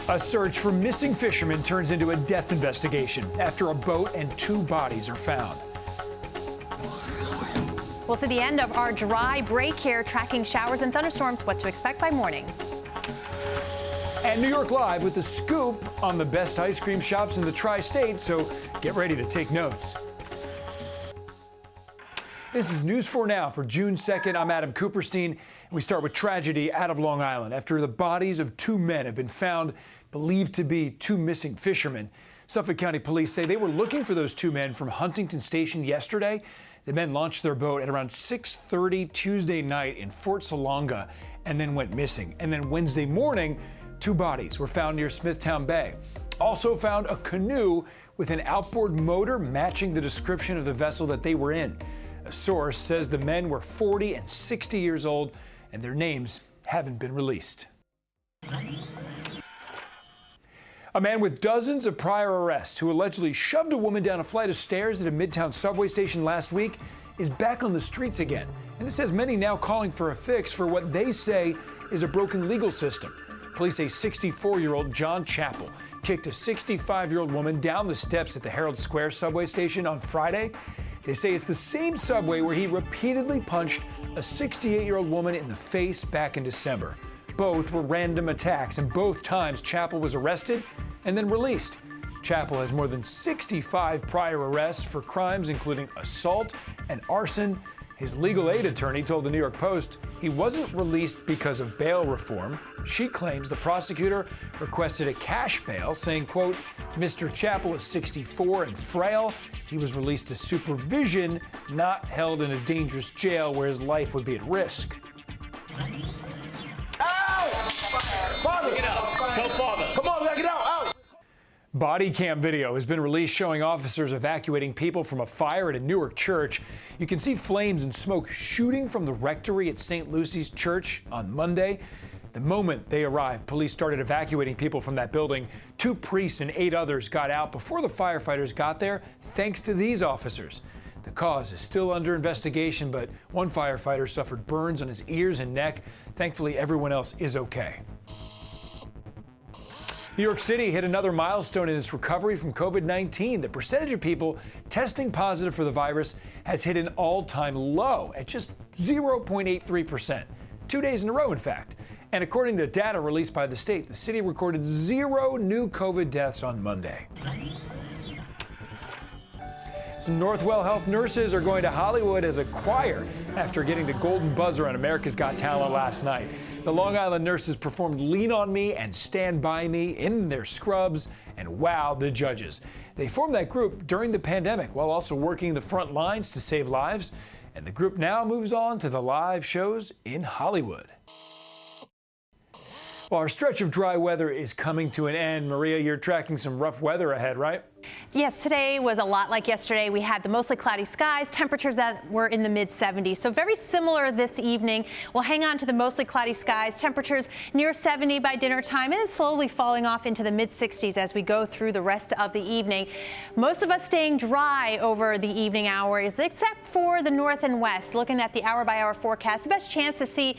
A search for missing fishermen turns into a death investigation after a boat and 2 bodies are found. Well, to the end of our dry break here, tracking showers and thunderstorms, what to expect by morning. And New York Live with the scoop on the best ice cream shops in the tri-state, so get ready to take notes. This is News 4 Now for June 2nd. I'm Adam Cooperstein, and we start with tragedy out of Long Island after the bodies of 2 men have been found, believed to be 2 missing fishermen. Suffolk County Police say they were looking for those 2 men from Huntington Station yesterday. The men launched their boat at around 6:30 Tuesday night in Fort Salonga and then went missing. And then Wednesday morning, 2 bodies were found near Smithtown Bay. Also found a canoe with an outboard motor matching the description of the vessel that they were in. A source says the men were 40 and 60 years old, and their names haven't been released. A man with dozens of prior arrests who allegedly shoved a woman down a flight of stairs at a Midtown subway station last week is back on the streets again. And this has many now calling for a fix for what they say is a broken legal system. Police say 64-year-old John Chappell kicked a 65-year-old woman down the steps at the Herald Square subway station on Friday. They say it's the same subway where he repeatedly punched a 68-year-old woman in the face back in December. Both were random attacks, and both times Chappell was arrested and then released. Chappell has more than 65 prior arrests for crimes including assault and arson. His legal aid attorney told the New York Post he wasn't released because of bail reform. She claims the prosecutor requested a cash bail, saying, quote, Mr. Chappell is 64 and frail. He was released to supervision, not held in a dangerous jail where his life would be at risk. Father, get out. Tell father. Come on, we gotta get out. Out. Body cam video has been released showing officers evacuating people from a fire at a Newark church. You can see flames and smoke shooting from the rectory at St. Lucy's Church on Monday. The moment they arrived, police started evacuating people from that building. 2 priests and 8 others got out before the firefighters got there, thanks to these officers. The cause is still under investigation, but one firefighter suffered burns on his ears and neck. Thankfully, everyone else is okay. New York City hit another milestone in its recovery from COVID-19. The percentage of people testing positive for the virus has hit an all-time low at just 0.83%. 2 days in a row, in fact. And according to data released by the state, the city recorded 0 new COVID deaths on Monday. Some Northwell Health nurses are going to Hollywood as a choir after getting the golden buzzer on America's Got Talent last night. The Long Island nurses performed Lean on Me and Stand By Me in their scrubs and wowed the judges. They formed that group during the pandemic while also working the front lines to save lives. And the group now moves on to the live shows in Hollywood. Well, our stretch of dry weather is coming to an end. Maria, you're tracking some rough weather ahead, right? Yes, today was a lot like yesterday. We had the mostly cloudy skies, temperatures that were in the mid-70s. So very similar this evening. We'll hang on to the mostly cloudy skies, temperatures near 70 by dinner time, and then slowly falling off into the mid-60s as we go through the rest of the evening. Most of us staying dry over the evening hours, except for the north and west. Looking at the hour-by-hour forecast, the best chance to see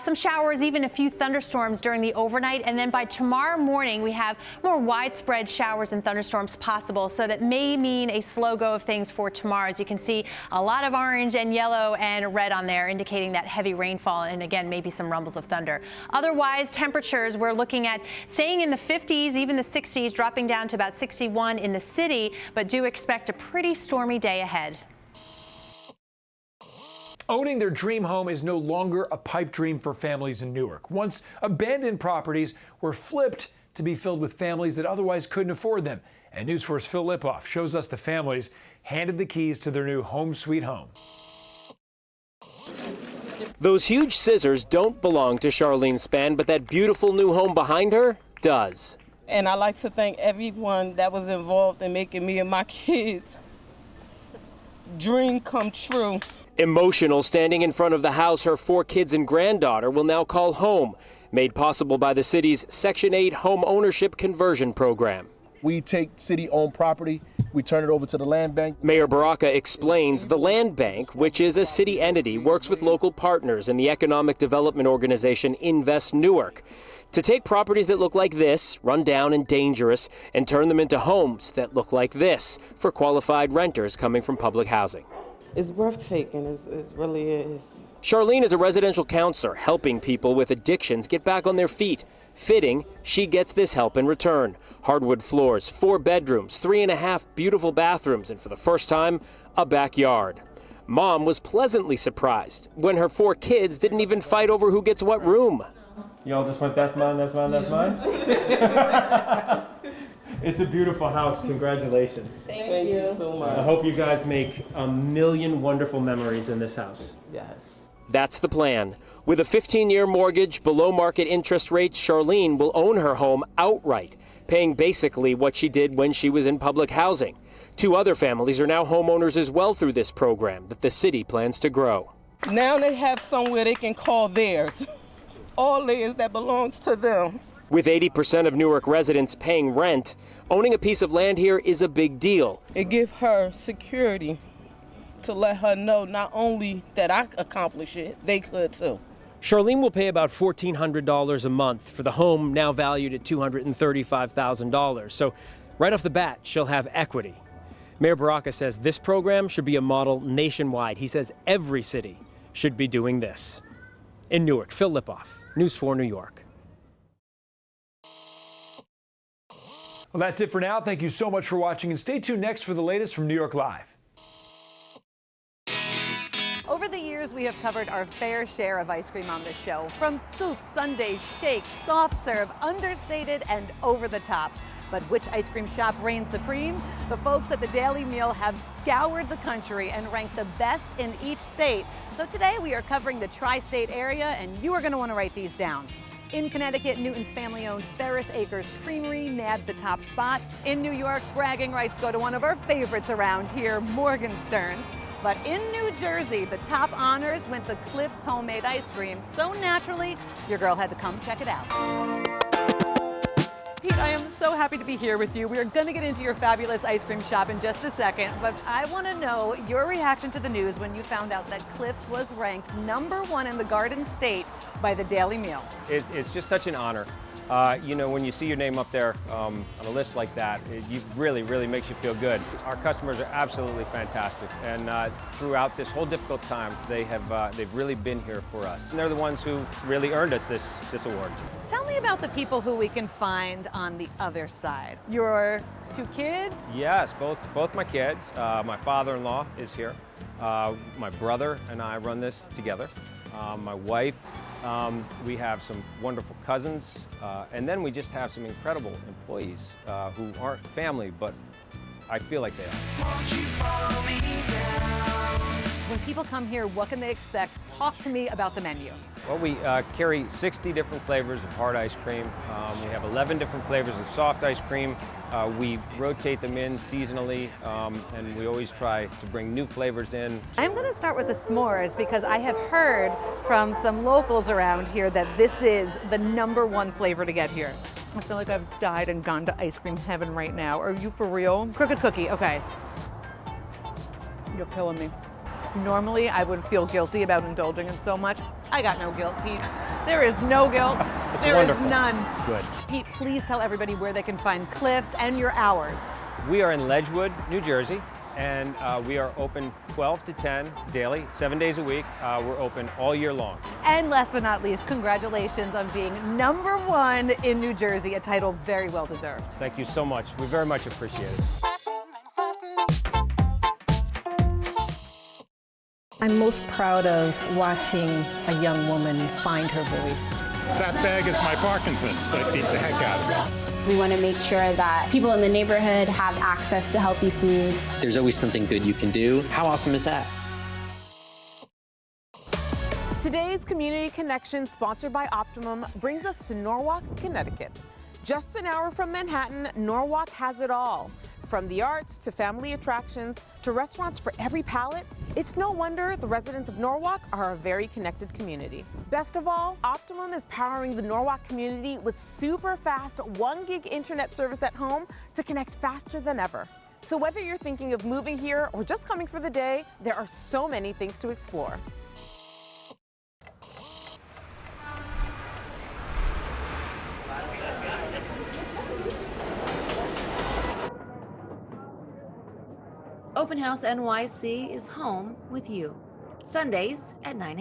some showers, even a few thunderstorms during the overnight. And then by tomorrow morning, we have more widespread showers and thunderstorms possible. So that may mean a slow go of things for tomorrow. As you can see, a lot of orange and yellow and red on there, indicating that heavy rainfall and again, maybe some rumbles of thunder. Otherwise, temperatures we're looking at staying in the 50s, even the 60s, dropping down to about 61 in the city, but do expect a pretty stormy day ahead. Owning their dream home is no longer a pipe dream for families in Newark. Once abandoned properties were flipped to be filled with families that otherwise couldn't afford them. And News 4's Phil Lipoff shows us the families handed the keys to their new home sweet home. Those huge scissors don't belong to Charlene Spann, but that beautiful new home behind her does. And I'd like to thank everyone that was involved in making me and my kids' dream come true. Emotional, standing in front of the house her 4 kids and granddaughter will now call home, made possible by the city's Section 8 home ownership conversion program. We take city-owned property, we turn it over to the land bank. Mayor Baraka explains the land bank, which is a city entity, works with local partners in the economic development organization Invest Newark to take properties that look like this, run down and dangerous, and turn them into homes that look like this for qualified renters coming from public housing. It's breathtaking, it really is. Charlene is a residential counselor helping people with addictions get back on their feet. Fitting, she gets this help in return. Hardwood floors, 4 bedrooms, 3.5 beautiful bathrooms, and for the first time, a backyard. Mom was pleasantly surprised when her 4 kids didn't even fight over who gets what room. Y'all just went, that's mine, that's mine, that's mine? It's a beautiful house. Congratulations. Thank you so much. I hope you guys make a million wonderful memories in this house. Yes. That's the plan. With a 15-year mortgage, below market interest rates, Charlene will own her home outright, paying basically what she did when she was in public housing. 2 other families are now homeowners as well through this program that the city plans to grow. Now they have somewhere they can call theirs. All theirs that belongs to them. With 80% of Newark residents paying rent, owning a piece of land here is a big deal. It gives her security to let her know not only that I accomplish it, they could too. Charlene will pay about $1,400 a month for the home now valued at $235,000. So right off the bat, she'll have equity. Mayor Baraka says this program should be a model nationwide. He says every city should be doing this. In Newark, Phil Lipoff, News 4 New York. Well, that's it for now. Thank you so much for watching, and stay tuned next for the latest from New York Live. Over the years, we have covered our fair share of ice cream on this show, from scoops, sundaes, shakes, soft serve, understated, and over the top. But which ice cream shop reigns supreme? The folks at the Daily Meal have scoured the country and ranked the best in each state. So today we are covering the tri-state area, and you are going to want to write these down. In Connecticut, Newton's family-owned Ferris Acres Creamery nabbed the top spot. In New York, bragging rights go to one of our favorites around here, Morgenstern's. But in New Jersey, the top honors went to Cliff's Homemade Ice Cream. So naturally, your girl had to come check it out. Pete, I am so happy to be here with you. We are going to get into your fabulous ice cream shop in just a second, but I want to know your reaction to the news when you found out that Cliff's was ranked #1 in the Garden State by the Daily Meal. It's just such an honor. You know, when you see your name up there on a list like that, it really makes you feel good. Our customers are absolutely fantastic, and throughout this whole difficult time, they've really been here for us. And they're the ones who really earned us this award. Tell me about the people who we can find on the other side. Your 2 kids? Yes, both my kids. My father-in-law is here. My brother and I run this together. My wife. We have some wonderful cousins, and then we just have some incredible employees who aren't family, but I feel like they are. Won't you follow me down? When people come here, what can they expect? Talk to me about the menu. Well, we carry 60 different flavors of hard ice cream. We have 11 different flavors of soft ice cream. We rotate them in seasonally, and we always try to bring new flavors in. I'm going to start with the s'mores because I have heard from some locals around here that this is the #1 flavor to get here. I feel like I've died and gone to ice cream heaven right now. Are you for real? Crooked cookie, okay. You're killing me. Normally, I would feel guilty about indulging in so much. I got no guilt, Pete. There is no guilt. There is none. Good. Pete, please tell everybody where they can find Cliff's and your hours. We are in Ledgewood, New Jersey, and we are open 12 to 10 daily, 7 days a week. We're open all year long. And last but not least, congratulations on being #1 in New Jersey, a title very well deserved. Thank you so much. We very much appreciate it. I'm most proud of watching a young woman find her voice. That bag is my Parkinson's. I beat the heck out of it. We want to make sure that people in the neighborhood have access to healthy food. There's always something good you can do. How awesome is that? Today's Community Connection, sponsored by Optimum, brings us to Norwalk, Connecticut. Just an hour from Manhattan, Norwalk has it all. From the arts to family attractions to restaurants for every palate, it's no wonder the residents of Norwalk are a very connected community. Best of all, Optimum is powering the Norwalk community with super fast 1 gig internet service at home to connect faster than ever. So whether you're thinking of moving here or just coming for the day, there are so many things to explore. Open House NYC is home with you. Sundays at 9 a.m.